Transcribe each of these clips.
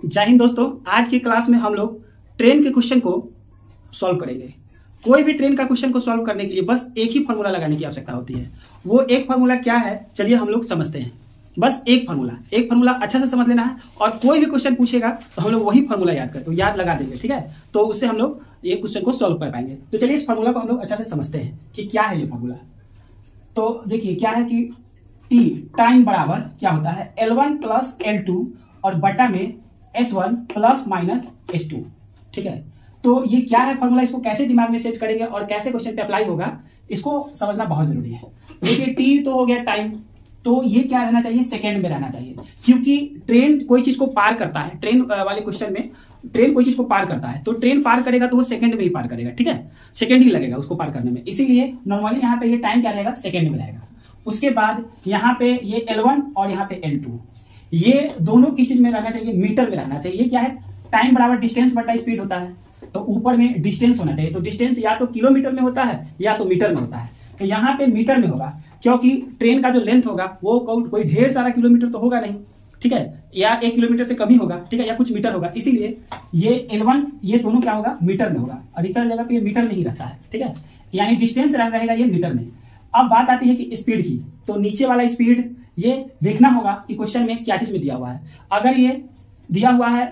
जय हिंद दोस्तों। आज की क्लास में हम लोग ट्रेन के क्वेश्चन को सॉल्व करेंगे। कोई भी ट्रेन का क्वेश्चन को सॉल्व करने के लिए बस एक ही फार्मूला लगाने की आवश्यकता होती है। वो एक फार्मूला क्या है, चलिए हम लोग समझते हैं। बस एक फार्मूला अच्छा से समझ लेना है और कोई भी क्वेश्चन पूछेगा तो हम लोग वही फार्मूला याद लगा देंगे, ठीक है। तो उससे हम लोग ये क्वेश्चन को सॉल्व कर पाएंगे। तो चलिए इस फार्मूला को हम लोग अच्छा से समझते हैं कि क्या है ये फार्मूला। तो देखिए क्या है कि टी टाइम बराबर क्या होता है L1 प्लस L2 और बटा में S1 प्लस माइनस S2, ठीक है। तो ये क्या है फॉर्मूला, इसको कैसे दिमाग में सेट करेंगे और कैसे क्वेश्चन पे अप्लाई होगा, इसको समझना बहुत जरूरी है। देखिए टी तो हो गया टाइम, तो ये क्या रहना चाहिए, सेकेंड में रहना चाहिए, क्योंकि ट्रेन कोई चीज को पार करता है। ट्रेन वाले क्वेश्चन में ट्रेन कोई चीज को पार करता है तो ट्रेन पार करेगा तो वो सेकंड में ही पार करेगा, ठीक है। सेकंड ही लगेगा उसको पार करने में, इसीलिए नॉर्मली यहाँ पे ये टाइम क्या रहेगा, सेकंड में रहेगा। उसके बाद यहाँ पे ये L1 और यहाँ पे L2, ये दोनों किस चीज में रहना चाहिए, मीटर में रहना चाहिए। ये क्या है, टाइम बराबर डिस्टेंस बटा स्पीड होता है, तो ऊपर में डिस्टेंस होना चाहिए। तो डिस्टेंस या तो किलोमीटर में होता है या तो मीटर में होता है, तो यहाँ पे मीटर में होगा, क्योंकि ट्रेन का जो लेंथ होगा वो कोई ढेर सारा किलोमीटर तो होगा नहीं, ठीक है, या 1 किलोमीटर से कम ही होगा, ठीक है, या कुछ मीटर होगा। इसीलिए ये L1 ये दोनों क्या होगा, मीटर में होगा। अधिकतर जगह पे ये मीटर में ही रहता है, ठीक है, यानी डिस्टेंस रहेगा ये मीटर में। अब बात आती है कि स्पीड की, तो नीचे वाला स्पीड ये देखना होगा कि क्वेश्चन में क्या चीज में दिया हुआ है। अगर ये दिया हुआ है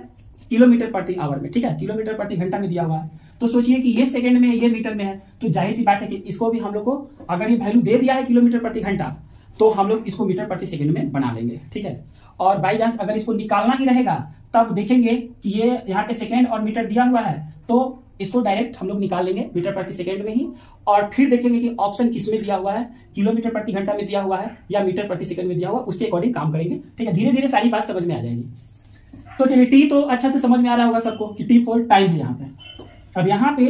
किलोमीटर प्रति आवर में, ठीक है, किलोमीटर प्रति घंटा में दिया हुआ है, तो सोचिए कि ये सेकंड में है, ये मीटर में है, तो जाहिर सी बात है कि इसको भी हम लोग को अगर ये वैल्यू दे दिया है किलोमीटर प्रति घंटा तो हम लोग इसको मीटर प्रति सेकंड में बना लेंगे, ठीक है। और बाई चांस अगर इसको निकालना ही रहेगा तब देखेंगे कि ये यहाँ पे सेकंड और मीटर दिया हुआ है, तो इसको डायरेक्ट हम लोग निकाल लेंगे मीटर प्रति सेकंड में ही, और फिर देखेंगे कि ऑप्शन किस में दिया हुआ है, किलोमीटर प्रति घंटा में दिया हुआ है या मीटर प्रति सेकंड में दिया हुआ है, उसके अकॉर्डिंग काम करेंगे, ठीक है। धीरे धीरे सारी बात समझ में आ जाएगी। तो चलिए टी तो अच्छा से समझ में आ रहा होगा सबको कि टी फॉर टाइम है यहाँ पे। अब यहाँ पे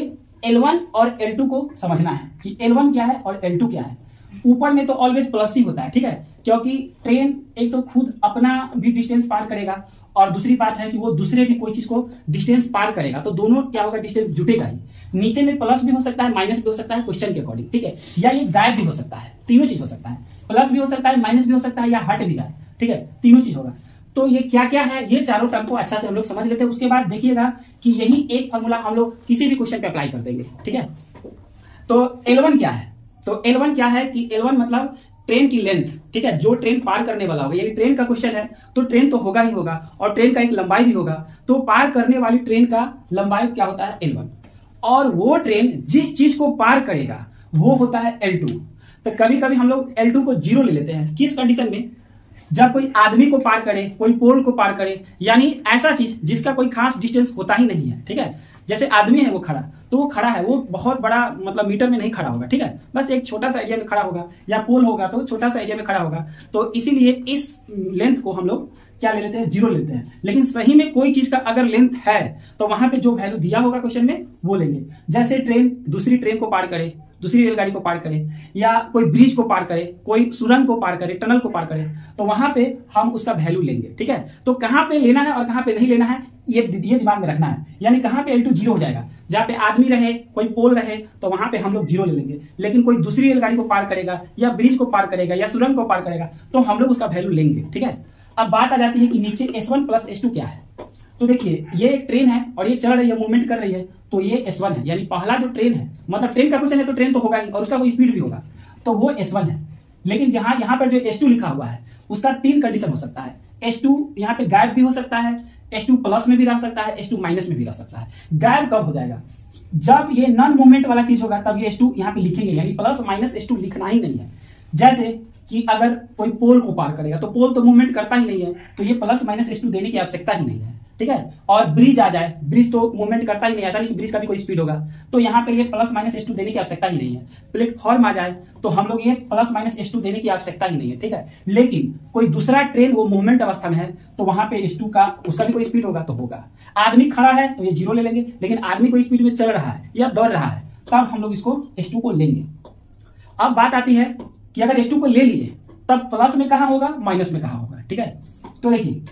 L1 और L2 को समझना है कि L1 क्या है और L2 क्या है। ऊपर में तो ऑलवेज प्लस ही होता है, ठीक है, क्योंकि ट्रेन एक तो खुद अपना भी डिस्टेंस पार करेगा और दूसरी बात है कि वो दूसरे भी कोई चीज को डिस्टेंस पार करेगा, तो दोनों क्या होगा, डिस्टेंस जुटेगा ही। नीचे में प्लस भी हो सकता है, माइनस भी हो सकता है क्वेश्चन के अकॉर्डिंग, ठीक है, या ये गायब भी हो सकता है, तीनों चीज हो सकता है। प्लस भी हो सकता है, माइनस भी हो सकता है, या हट भी जाए, ठीक है, तीनों चीज होगा। तो ये क्या क्या है, ये चारों टर्म को अच्छा से हम लोग समझ लेते हैं। उसके बाद देखिएगा कि यही एक फॉर्मूला हम लोग किसी भी क्वेश्चन पे अप्लाई कर देंगे, ठीक है। तो L1 क्या है, तो L1 क्या है कि L1 मतलब ट्रेन की लेंथ, ठीक है, जो ट्रेन पार करने वाला होगा। यानी ट्रेन का क्वेश्चन है तो ट्रेन तो होगा ही होगा और ट्रेन का एक लंबाई भी होगा, तो पार करने वाली ट्रेन का लंबाई क्या होता है, L1। और वो ट्रेन जिस चीज को पार करेगा वो होता है L2। तो कभी कभी हम लोग L2 को 0 ले लेते हैं, किस कंडीशन में, जब कोई आदमी को पार करे, कोई पोल को पार करे, यानी ऐसा चीज जिसका कोई खास डिस्टेंस होता ही नहीं है, ठीक है। जैसे आदमी है वो खड़ा, तो वो खड़ा है, वो बहुत बड़ा मतलब मीटर में नहीं खड़ा होगा, ठीक है, बस एक छोटा सा एरिया में खड़ा होगा, या पोल होगा तो छोटा सा एरिया में खड़ा होगा। तो इसीलिए इस लेंथ को हम लोग क्या ले लेते हैं, 0 लेते हैं। लेकिन सही में कोई चीज का अगर लेंथ है तो वहां पे जो वैल्यू दिया होगा क्वेश्चन में वो लेंगे। जैसे ट्रेन दूसरी ट्रेन को पार करे, दूसरी रेलगाड़ी को पार करे, या कोई ब्रिज को पार करे, कोई सुरंग को पार करे, टनल को पार करे, तो वहां पे हम उसका वैल्यू लेंगे, ठीक है। तो कहां पे लेना है और कहां पे नहीं लेना है ये दिमाग में रखना है। यानी कहां पे L2 0 हो जाएगा, जहां पे आदमी रहे, कोई पोल रहे, तो वहां पे हम लोग 0 ले लेंगे। लेकिन कोई दूसरी रेलगाड़ी को पार करेगा या ब्रिज को पार करेगा या सुरंग को पार करेगा तो हम लोग उसका वैल्यू लेंगे, ठीक है। अब बात आ जाती है कि नीचे S1 प्लस S2 क्या है। तो देखिए ये एक ट्रेन है और ये चल रही है, मूवमेंट कर रही है, तो ये S1 है। यानी पहला जो ट्रेन है, मतलब ट्रेन का क्वेश्चन है तो ट्रेन तो होगा ही और उसका कोई स्पीड भी होगा, तो वो S1 है। लेकिन जहां यहाँ पर जो S2 लिखा हुआ है उसका 3 कंडीशन हो सकता है। S2 यहाँ पे गायब भी हो सकता है, S2 प्लस में भी रह सकता है, S2 माइनस में भी रह सकता है। गायब कब हो जाएगा, जब ये नॉन मूवमेंट वाला चीज होगा तब ये S2 यहाँ पे लिखेंगे, यानी प्लस माइनस S2 लिखना ही नहीं है। जैसे कि अगर कोई पोल को पार करेगा तो पोल तो मूवमेंट करता ही नहीं है, तो ये प्लस माइनस S2 देने की आवश्यकता ही नहीं है, ठीक है। और ब्रिज आ जाए, ब्रिज तो मूवमेंट करता ही नहीं, ऐसा नहीं कि ब्रिज का भी कोई स्पीड होगा, तो यहाँ पे ये प्लस माइनस S2 देने की आवश्यकता ही नहीं है। प्लेटफॉर्म आ जाए तो हम लोग ये प्लस माइनस S2 देने की आवश्यकता ही नहीं है, ठीक है। लेकिन कोई दूसरा ट्रेन वो मूवमेंट अवस्था में है तो वहां पे S2 का उसका भी कोई स्पीड होगा तो होगा। आदमी खड़ा है तो ये 0 ले लेंगे, लेकिन आदमी कोई स्पीड में चल रहा है या दौड़ रहा है तब हम लोग इसको S2 को लेंगे। अब बात आती है कि अगर S2 को ले लिए तब प्लस में कहां होगा, माइनस में कहां होगा, ठीक है। तो देखिए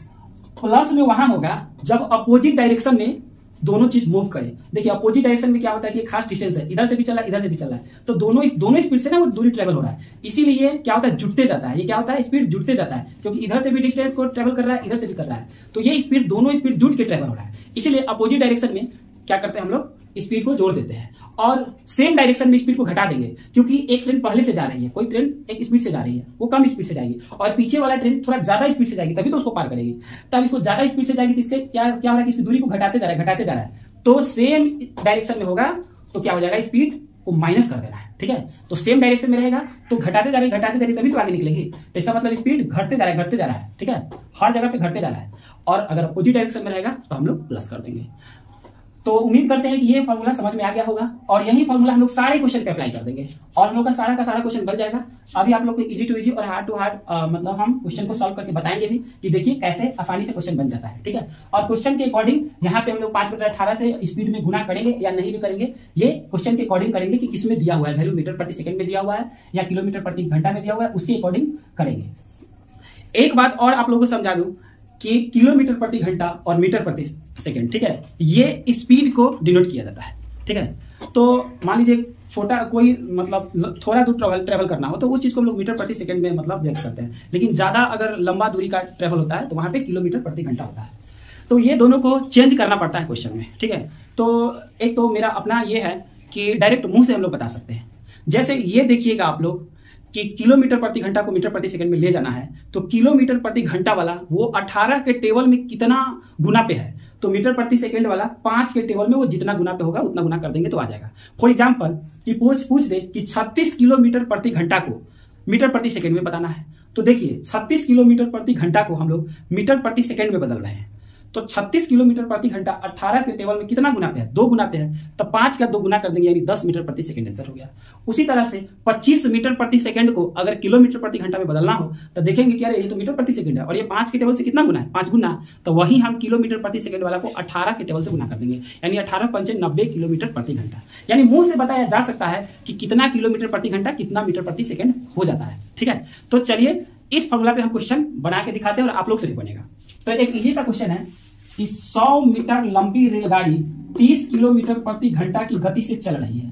प्लस में वहां होगा जब अपोजिट डायरेक्शन में दोनों चीज मूव करे। देखिए अपोजिट डायरेक्शन में क्या होता है कि खास डिस्टेंस है, इधर से भी चल रहा है इधर से भी चल रहा है, तो दोनों स्पीड से ना वो दूरी ट्रेवल हो रहा है, इसीलिए क्या होता है जुड़ते जाता है। ये क्या होता है स्पीड जुड़ते जाता है, क्योंकि इधर से भी डिस्टेंस को ट्रेवल कर रहा है इधर से भी कर रहा है, तो ये स्पीड दोनों स्पीड जुड़ के ट्रेवल हो रहा है। इसीलिए अपोजिट डायरेक्शन में क्या करते हैं हम लोग स्पीड को जोड़ देते हैं और सेम डायरेक्शन में स्पीड को घटा देंगे, क्योंकि एक ट्रेन पहले से जा रही है, कोई ट्रेन एक स्पीड से जा रही है वो कम स्पीड से जाएगी और पीछे वाला ट्रेन थोड़ा ज्यादा स्पीड से जाएगी तभी तो उसको पार करेगी। तब इसको ज्यादा स्पीड से जाएगी तो इसके क्या हो रहा है कि इसकी दूरी को घटाते जा रहा है, तो सेम डायरेक्शन में होगा तो क्या हो जाएगा स्पीड को माइनस कर देना है। ठीक है, तो सेम डायरेक्शन में रहेगा तो घटाते जा रही तभी तो आगे निकलेगी, तो इसका मतलब स्पीड घटते जा रहा है। ठीक है, हर जगह पे घटते जा रहा है, और अगर अपोजिट डायरेक्शन में रहेगा तो हम लोग प्लस कर देंगे। तो उम्मीद करते हैं कि ये फॉर्मूला समझ में आ गया होगा और यही फॉर्मूला हम लोग सारे क्वेश्चन पे अप्लाई कर देंगे और हम लोग का सारा क्वेश्चन बन जाएगा। अभी आप लोग को इजी टू इजी और हार्ड टू हार्ड मतलब हम क्वेश्चन को सॉल्व करके बताएंगे भी कि देखिए कैसे आसानी से क्वेश्चन बन जाता है। ठीक है, और क्वेश्चन के अकॉर्डिंग यहाँ पे हम लोग 5/18 से स्पीड में गुना करेंगे या नहीं भी करेंगे, ये क्वेश्चन के अकॉर्डिंग करेंगे कि किसमें दिया हुआ है, वैल्यू मीटर प्रति सेकंड में दिया हुआ है या किलोमीटर प्रति घंटा में दिया हुआ है, उसके अकॉर्डिंग करेंगे। एक बात और आप लोगों को समझा दूं कि किलोमीटर प्रति घंटा और मीटर प्रति सेकंड, ठीक है, ये स्पीड को डिनोट किया जाता है। ठीक है, तो मान लीजिए छोटा कोई मतलब थोड़ा दूर ट्रेवल करना हो तो उस चीज को हम लोग मीटर प्रति सेकंड में मतलब व्यक्त करते हैं, लेकिन ज्यादा अगर लंबा दूरी का ट्रेवल होता है तो वहां पे किलोमीटर प्रति घंटा होता है। तो ये दोनों को चेंज करना पड़ता है क्वेश्चन में। ठीक है, तो एक तो मेरा अपना ये है कि डायरेक्ट मुंह से हम लोग बता सकते हैं। जैसे ये देखिएगा आप लोग कि किलोमीटर प्रति घंटा को मीटर प्रति सेकंड में ले जाना है, तो किलोमीटर प्रति घंटा वाला वो 18 के टेबल में कितना गुना पे है, तो मीटर प्रति सेकंड वाला 5 के टेबल में वो जितना गुना पे होगा उतना गुना कर देंगे तो आ जाएगा। फॉर एग्जांपल कि पूछ दे कि 36 किलोमीटर प्रति घंटा को मीटर प्रति सेकंड में बताना है, तो देखिए 36 किलोमीटर प्रति घंटा को हम लोग मीटर प्रति सेकंड में बदल रहे हैं, तो 36 किलोमीटर प्रति घंटा 18 के टेबल में कितना गुना पे है, 2 गुना पे है, तो 5 का 2 गुना कर देंगे यानी 10 मीटर प्रति सेकंड आंसर हो गया। उसी तरह से 25 मीटर प्रति सेकंड को अगर किलोमीटर प्रति घंटा में बदलना हो तो देखेंगे कि अरे ये तो मीटर प्रति सेकंड है और ये 5 के टेबल से कितना गुना है, 5 गुना, तो वही हम किलोमीटर प्रति सेकंड वाला को 18 के टेबल से गुना कर देंगे यानी 18×5 = 90 किलोमीटर प्रति घंटा। यानी मुंह से बताया जा सकता है कि कितना किलोमीटर प्रति घंटा कितना मीटर प्रति सेकंड हो जाता है। ठीक है, तो चलिए इस फॉर्मूला पे हम क्वेश्चन बना के दिखाते हैं और आप लोग से भी बनेगा। तो एक इजी सा क्वेश्चन है कि 100 मीटर लंबी रेलगाड़ी 30 किलोमीटर प्रति घंटा की गति से चल रही है।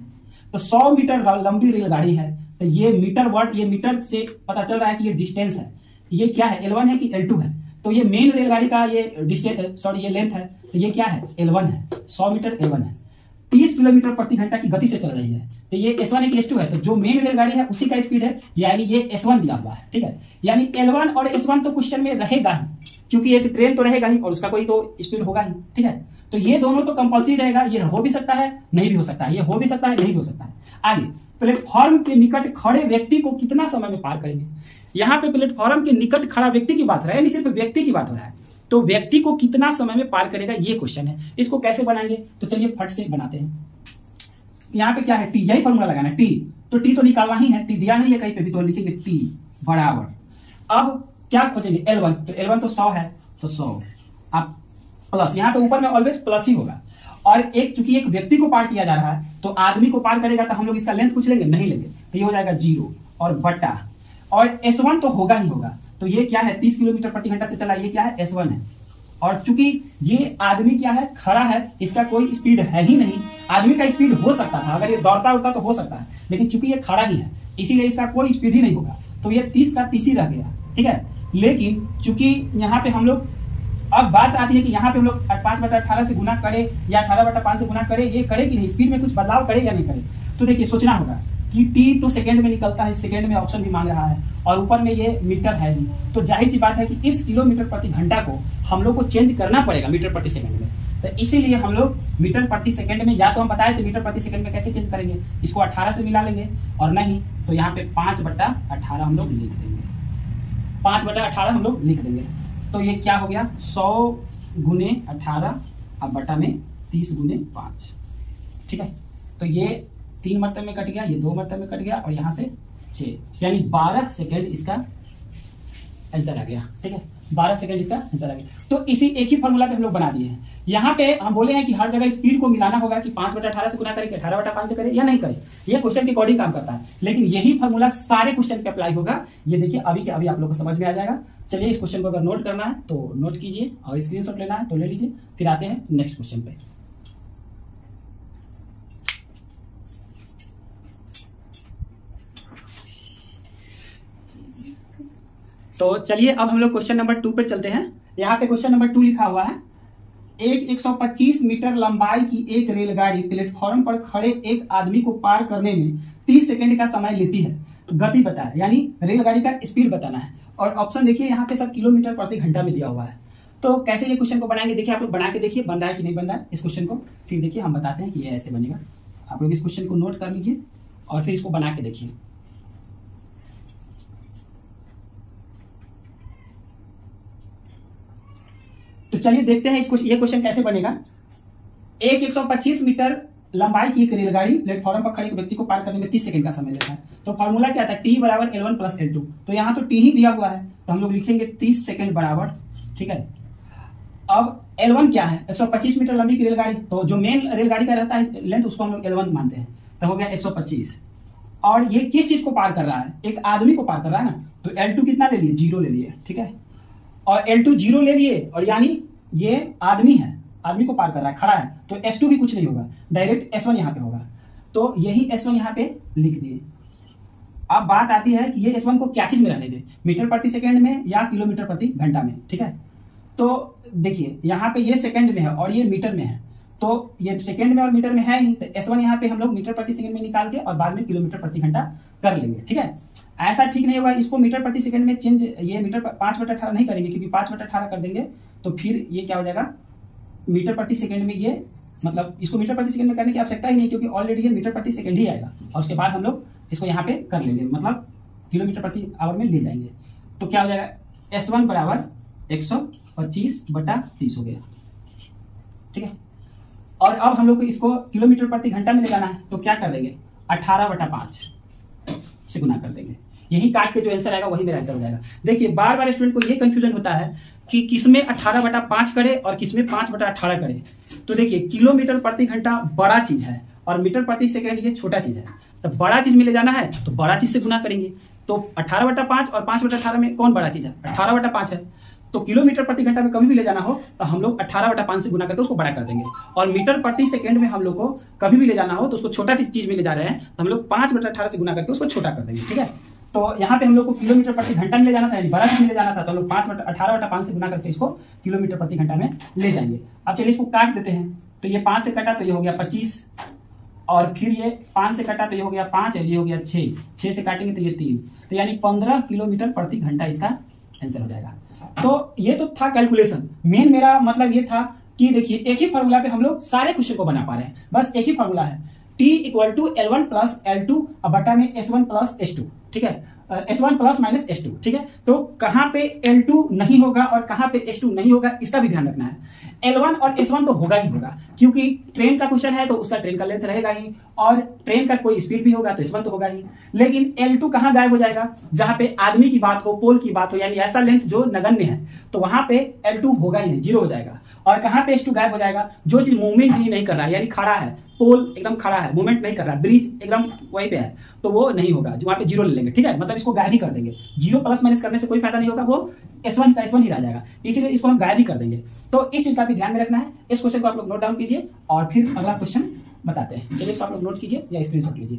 तो 100 मीटर लंबी रेलगाड़ी है, तो ये मीटर वर्ड, ये मीटर से पता चल रहा है कि ये डिस्टेंस है, ये क्या है L1 है कि L2 है, तो ये मेन रेलगाड़ी का ये डिस्टेंस सॉरी ये लेंथ है, तो ये क्या है L1 है, 100 मीटर L1 है। 30 किलोमीटर प्रति घंटा की गति से चल रही है, तो ये S1 है कि S2 है, तो जो मेन रेलगाड़ी है उसी का स्पीड है यानी ये S1 दिया हुआ है। ठीक है, यानी L1 और S1 तो क्वेश्चन में रहेगा ही, क्योंकि एक ट्रेन तो रहेगा ही और उसका कोई तो स्पीड होगा ही। ठीक है, तो ये दोनों तो कंपल्सरी रहेगा, ये हो भी सकता है नहीं भी हो सकता है, ये हो भी सकता है नहीं भी हो सकता है। आगे प्लेटफॉर्म के निकट खड़े व्यक्ति को कितना समय में पार करेंगे, यहाँ पे प्लेटफॉर्म के निकट खड़ा व्यक्ति की बात हो रहा है, नहीं सिर्फ व्यक्ति की बात हो रहा है, तो व्यक्ति को कितना समय में पार करेगा ये क्वेश्चन है। इसको कैसे बनाएंगे तो चलिए फट से बनाते हैं। यहाँ पे क्या है टी, यही फॉर्मूला लगाना है टी, तो टी तो निकालना ही है, टी दिया नहीं है कहीं पे भी तो लिखेंगे टी बराबर, अब क्या खोजेंगे L1, तो L1 तो 100 है तो 100 आप प्लस, यहाँ पे ऊपर में ऑलवेज प्लस ही होगा, और एक चूंकि एक व्यक्ति को पार किया जा रहा है तो आदमी को पार करेगा तो हम लोग इसका लेंथ पूछ लेंगे, नहीं लेंगे, तो ये हो जाएगा 0 और बटा, और S1 तो होगा ही होगा, तो ये क्या है 30 किलोमीटर प्रति घंटा से चला, ये क्या है S1 है, और चूंकि ये आदमी क्या है खड़ा है, इसका कोई स्पीड है ही नहीं, आदमी का स्पीड हो सकता था अगर ये दौड़ता उड़ता तो हो सकता है, लेकिन चूंकि ये खड़ा ही है इसीलिए इसका कोई स्पीड ही नहीं होगा, तो ये 30 का 30 ही रह गया। ठीक है, लेकिन चूंकि यहाँ पे हम लोग, अब बात आती है कि यहाँ पे हम लोग 5/18 से गुना करे या 18/5 से गुना करे, ये करे कि नहीं, स्पीड में कुछ बदलाव करे या नहीं करे, तो देखिए सोचना होगा कि टी तो सेकंड में निकलता है, सेकंड में ऑप्शन भी मांग रहा है और ऊपर में ये मीटर है नहीं, तो जाहिर सी बात है कि इस किलोमीटर प्रति घंटा को हम लोग को चेंज करना पड़ेगा मीटर प्रति सेकंड में, तो इसीलिए हम लोग मीटर प्रति सेकंड में, या तो हम बताए तो मीटर प्रति सेकंड में कैसे चेंज करेंगे, इसको 18 से मिला लेंगे, और नहीं तो यहाँ पे 5/18 हम लोग लिख देंगे, 5/18 हम लोग लिख देंगे, तो ये क्या हो गया 100 × 18 अब बटा में 30 × 5। ठीक है, तो ये 3 मरतबे में कट गया, ये 2 मरतबे में कट गया और यहाँ से 6 यानी 12 सेकेंड इसका आंसर आ गया। ठीक है, 12 सेकंड इसका आंसर आ गया। तो इसी एक ही फॉर्मूला पे हम लोग बना दिए हैं। यहाँ पे हम बोले हैं कि हर जगह स्पीड को मिलाना होगा कि 5/18 से गुना करें कि 18/5 से करें या नहीं करें, ये क्वेश्चन के अकॉर्डिंग काम करता है, लेकिन यही फॉर्मूला सारे क्वेश्चन पे अप्लाई होगा। ये देखिए अभी के अभी आप लोग को समझ में आ जाएगा। चलिए इस क्वेश्चन को अगर नोट करना है तो नोट कीजिए और स्क्रीनशॉट लेना है तो ले लीजिए, फिर आते हैं नेक्स्ट क्वेश्चन पे। तो चलिए अब हम लोग क्वेश्चन नंबर 2 पे चलते हैं। यहाँ पे क्वेश्चन नंबर 2 लिखा हुआ है, एक 125 मीटर लंबाई की एक रेलगाड़ी प्लेटफॉर्म पर खड़े एक आदमी को पार करने में 30 सेकंड का समय लेती है। गति बताए, यानी रेलगाड़ी का स्पीड बताना है। और ऑप्शन देखिए यहाँ पे सब किलोमीटर प्रति घंटा में दिया हुआ है। तो कैसे ये क्वेश्चन को बनाएंगे, देखिए आप लोग बना के देखिए बन रहा है कि नहीं बन रहा है इस क्वेश्चन को, फिर देखिए हम बताते हैं कि ये ऐसे बनेगा। आप लोग इस क्वेश्चन को नोट कर लीजिए और फिर इसको बना के देखिए। तो चलिए देखते हैं ये क्वेश्चन कैसे बनेगा। एक 125 मीटर लंबाई की एक रेलगाड़ी प्लेटफॉर्म पर खड़े एक व्यक्ति को पार करने में 30 सेकंड का समय लेता है। तो फॉर्मूला क्या था, टी बराबर L1 प्लस L2। तो यहाँ तो टी ही दिया हुआ है, तो हम लोग लिखेंगे 30 सेकंड बराबर, ठीक है। अब L1 क्या है, 125 मीटर लंबी की रेलगाड़ी, तो जो मेन रेलगाड़ी का रहता है लेंथ उसको हम लोग L1 मानते हैं। तो हो गया 125। और ये किस चीज को पार कर रहा है, एक आदमी को पार कर रहा है ना, तो L2 कितना ले लिए, 0 ले लिए, ठीक है। और L2 0 ले लिए, और यानी ये आदमी है, आदमी को पार कर रहा है, खड़ा है, तो S2 भी कुछ नहीं होगा, डायरेक्ट S1 यहाँ पे होगा। तो यही S1 यहाँ पे लिख दिए। अब बात आती है कि ये S1 को क्या चीज में रहने दे, मीटर प्रति सेकंड में या किलोमीटर प्रति घंटा में, ठीक है। तो देखिए यहाँ पे ये सेकंड में है और ये मीटर में है, तो ये सेकंड में और मीटर में है ही, तो S1 यहाँ पे हम लोग मीटर प्रति सेकंड में निकाल के और बाद में किलोमीटर प्रति घंटा कर लेंगे, ठीक है। ऐसा ठीक नहीं होगा, इसको मीटर प्रति सेकंड में चेंज, ये मीटर 5/18 नहीं करेंगे, क्योंकि 5/18 कर देंगे तो फिर ये क्या हो जाएगा, मीटर प्रति सेकंड में ये, मतलब इसको मीटर प्रति सेकंड में करने की आवश्यकता ही नहीं, क्योंकि ऑलरेडी ये मीटर प्रति सेकंड ही आएगा। और उसके बाद हम लोग इसको यहाँ पे कर लेंगे, मतलब किलोमीटर प्रति आवर में ले जाएंगे। तो क्या हो जाएगा, S1 बराबर 125/30 हो गया, ठीक है। और अब हम लोग को इसको किलोमीटर प्रति घंटा में ले जाना है, तो क्या कर देंगे, 18/5 से गुना कर देंगे। यही काट के जो आंसर आएगा वही मेरा आंसर हो जाएगा। देखिए बार बार स्टूडेंट को ये कंफ्यूजन होता है कि किसमें 18/5 करे और किसमें 5/18 करे। तो देखिए किलोमीटर प्रति घंटा बड़ा चीज है और मीटर प्रति सेकंड ये छोटा चीज है। तो बड़ा चीज में ले जाना है तो बड़ा चीज से गुना करेंगे। तो 18/5 और 5/18 में कौन बड़ा चीज है, 18/5 है। तो किलोमीटर प्रति घंटा में कभी भी ले जाना हो तो हम लोग 18/5 से गुना करके उसको बड़ा कर देंगे। और मीटर प्रति सेकंड में हम लोग को कभी भी ले जाना हो तो उसको छोटा चीज में ले जा रहे हैं, तो हम लोग 5/18 से गुना करके उसको छोटा कर देंगे, ठीक है। तो यहाँ पे हम लोग को किलोमीटर प्रति घंटा में ले जाना था, यानी बड़ा चीज में ले जाना था, तो हम लोग 18/5 से गुना करके इसको किलोमीटर प्रति घंटा में ले जाएंगे। अब चलिए इसको काट देते हैं। तो ये 5 से कटा तो ये हो गया 25, और फिर ये 5 से कटा तो ये हो गया 5, और ये हो गया 6 से काटेंगे तो ये 3, तो यानी 15 किलोमीटर प्रति घंटा इसका आंसर हो जाएगा। तो ये तो था कैलकुलेशन। मेन मेरा मतलब ये था कि देखिए एक ही फॉर्मूला पे हम लोग सारे क्वेश्चन को बना पा रहे हैं, बस एक ही फॉर्मूला है, T = L1 प्लस L2 बटा में S1 प्लस S2, ठीक है, S1 प्लस माइनस S2, ठीक है। तो कहाँ पे L2 नहीं होगा और कहाँ पे S2 नहीं होगा इसका भी ध्यान रखना है। L1 और S1 तो होगा ही होगा, क्योंकि ट्रेन का क्वेश्चन है तो उसका ट्रेन का लेंथ रहेगा ही, और ट्रेन का कोई स्पीड भी होगा तो S1 तो होगा ही। लेकिन L2 कहाँ गायब हो जाएगा, जहां पे आदमी की बात हो, पोल की बात हो, यानी ऐसा लेंथ जो नगण्य है, तो वहां पे L2 होगा ही नहीं, 0 हो जाएगा। और कहां पे S2 गायब हो जाएगा, जो चीज मूवमेंट ही नहीं कर रहा है, यानी खड़ा है, पोल एकदम खड़ा है, मूवमेंट नहीं कर रहा है, ब्रिज एकदम वहीं पे है, तो वो नहीं होगा, जो वहां पे 0 ले लेंगे, ठीक है। मतलब इसको गायब ही कर देंगे, 0 प्लस माइनस करने से कोई फायदा नहीं होगा, वो S1 का S1 ही रह जाएगा, इसीलिए इसको हम गायब ही कर देंगे। तो इस चीज का भी ध्यान में रखना है। इस क्वेश्चन को आप लोग नोट डाउन कीजिए और फिर अगला क्वेश्चन बताते हैं। चलिए इसको आप लोग नोट कीजिए या स्क्रीनशॉट लीजिए।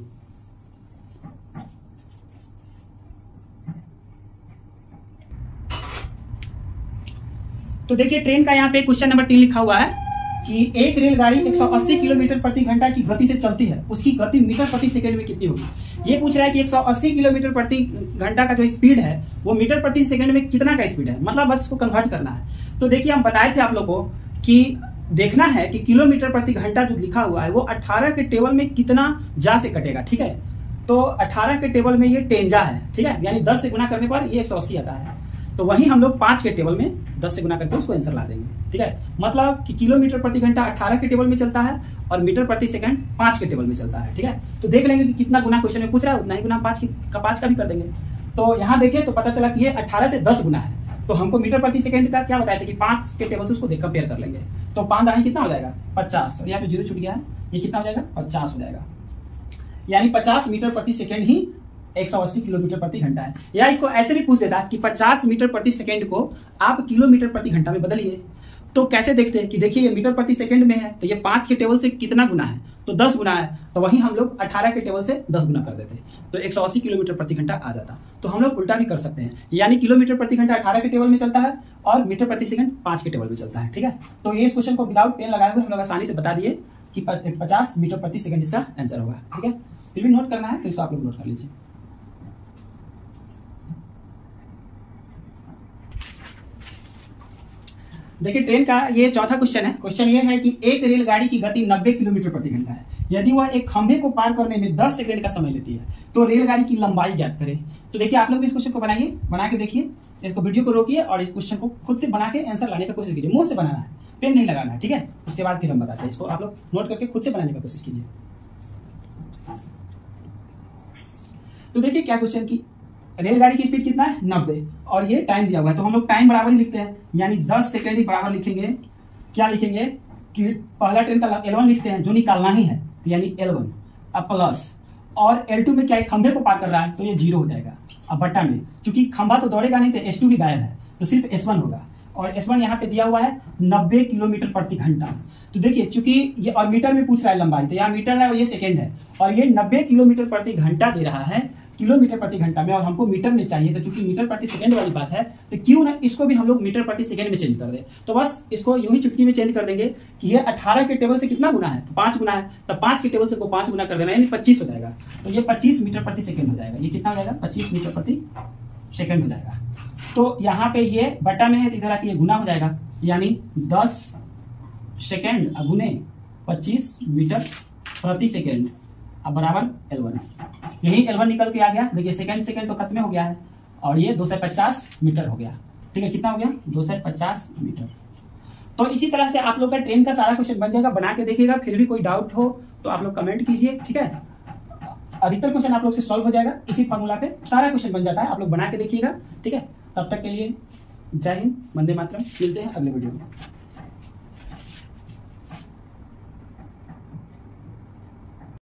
तो देखिए ट्रेन का यहाँ पे क्वेश्चन नंबर 3 लिखा हुआ है कि एक रेलगाड़ी 180 किलोमीटर प्रति घंटा की गति से चलती है, उसकी गति मीटर प्रति सेकंड में कितनी होगी। ये पूछ रहा है कि 180 किलोमीटर प्रति घंटा का जो स्पीड है वो मीटर प्रति सेकंड में कितना का स्पीड है, मतलब बस इसको कन्वर्ट करना है। तो देखिए हम बताए थे आप लोग को कि देखना है कि किलोमीटर प्रति घंटा जो लिखा हुआ है वो 18 के टेबल में कितना जा से कटेगा, ठीक है। तो 18 के टेबल में ये 10 जा है, ठीक है, यानी 10 से गुना करने पर ये 180 आता है। तो वही हम लोग 5 के टेबल में 10 से गुना करके उसको आंसर ला देंगे, ठीक है। मतलब कि किलोमीटर प्रति घंटा 18 के टेबल में चलता है और मीटर प्रति सेकंड 5 के टेबल में चलता है, ठीक है। तो देख लेंगे कि कितना गुना क्वेश्चन में पूछ रहा है, उतना ही गुना 5 का भी कर देंगे। तो यहाँ देखिए तो पता चला कि ये 18 से 10 गुना है। तो हमको मीटर प्रति सेकंड का क्या बताया था कि 5 के टेबल से उसको कंपेयर कर लेंगे। तो 5 दाएं कितना हो जाएगा 50, और यहाँ पे 0 छूट गया है, ये कितना हो जाएगा 50 हो जाएगा, यानी 50 मीटर प्रति सेकंड ही 180 किलोमीटर प्रति घंटा है। या इसको ऐसे भी पूछ देता कि 50 मीटर प्रति सेकंड को आप किलोमीटर प्रति घंटा में बदलिए, तो कैसे देखते हैं कि देखिए ये मीटर प्रति सेकंड में है, तो ये 5 के टेबल से कितना गुना है, तो 10 गुना है, तो वहीं हम लोग 18 के टेबल से 10 गुना कर देते, तो 180 किलोमीटर प्रति घंटा आ जाता। तो हम लोग उल्टा भी कर सकते हैं, यानी किलोमीटर प्रति घंटा 18 के टेबल में चलता है और मीटर प्रति सेकंड 5 के टेबल में चलता है। ठीक है, तो ये इस क्वेश्चन को विदाउट पेन लगाए हुए हम लोग आसानी से बता दिए कि 50 मीटर प्रति सेकंड इसका आंसर होगा। ठीक है, फिर भी नोट करना है तो इसको आप लोग नोट कर लीजिए। देखिए ट्रेन का ये चौथा क्वेश्चन है। क्वेश्चन ये है कि एक रेलगाड़ी की गति 90 किलोमीटर प्रति घंटा है। यदि वह एक खंभे को पार करने में 10 सेकंड का समय लेती है तो रेलगाड़ी की लंबाई ज्ञात करें। तो देखिए आप लोग भी इस क्वेश्चन को बनाइए, बना के देखिए, इसको वीडियो को रोकिए और इस क्वेश्चन को खुद से बना के आंसर लाने का कोशिश कीजिए। मुंह से बनाना है, पेन नहीं लगाना है। ठीक है, उसके बाद फिर हम बताते हैं। इसको आप लोग नोट करके खुद से बनाने की कोशिश कीजिए। तो देखिए क्या क्वेश्चन की रेलगाड़ी की स्पीड कितना है 90 और ये टाइम दिया हुआ है, तो हम लोग टाइम बराबर ही लिखते हैं, यानी 10 सेकंड ही बराबर लिखेंगे। क्या लिखेंगे कि पहला ट्रेन का L1 लिखते हैं जो निकालना ही है, यानी L1 अब प्लस, और L2 में क्या है खंभे को पार कर रहा है तो ये 0 हो जाएगा। अब बट्टा में चूंकि खंभा तो दौड़ेगा नहीं तो S2 भी गायब है, तो सिर्फ S1 होगा, और S1 यहाँ पे दिया हुआ है 90 किलोमीटर प्रति घंटा। तो देखिए चूंकि ये और मीटर में पूछ रहा है लंबाई, तो यहाँ मीटर है और ये सेकंड है, और ये 90 किलोमीटर प्रति घंटा दे रहा है किलोमीटर प्रति घंटा में, और हमको मीटर में चाहिए, तो चूंकि मीटर प्रति सेकंड वाली बात है तो क्यों ना इसको भी हम लोग मीटर प्रति सेकंड में चेंज कर दें। तो बस इसको यूं ही चुटकी में चेंज कर देंगे कि ये 18 के टेबल से कितना गुना है, तो 5 गुना है, तो 5 के टेबल से को 5 गुना कर देना, यानी 25 हो जाएगा। तो ये 25 मीटर प्रति सेकंड हो जाएगा। ये कितना हो जाएगा 25 मीटर प्रति सेकंड हो जाएगा। तो यहाँ पे ये बटा में है, इधर आके ये गुना हो जाएगा, यानी 10 सेकंड गुने 25 मीटर प्रति सेकंड अब बराबर L1। यही L1 निकल के आ गया। देखिए सेकंड तो खत्म हो गया है, और ये 250 मीटर हो गया। ठीक है, कितना हो गया 250 मीटर। तो इसी तरह से आप लोग का ट्रेन का सारा क्वेश्चन बन जाएगा, बना के देखिएगा। फिर भी कोई डाउट हो तो आप लोग कमेंट कीजिए। ठीक है, अधिकतर क्वेश्चन आप लोग से सॉल्व हो जाएगा इसी फॉर्मूला पे, सारा क्वेश्चन बन जाता है। आप लोग बना के देखिएगा। ठीक है, तब तक के लिए जय हिंद, वंदे मातरम। मिलते हैं अगले वीडियो में।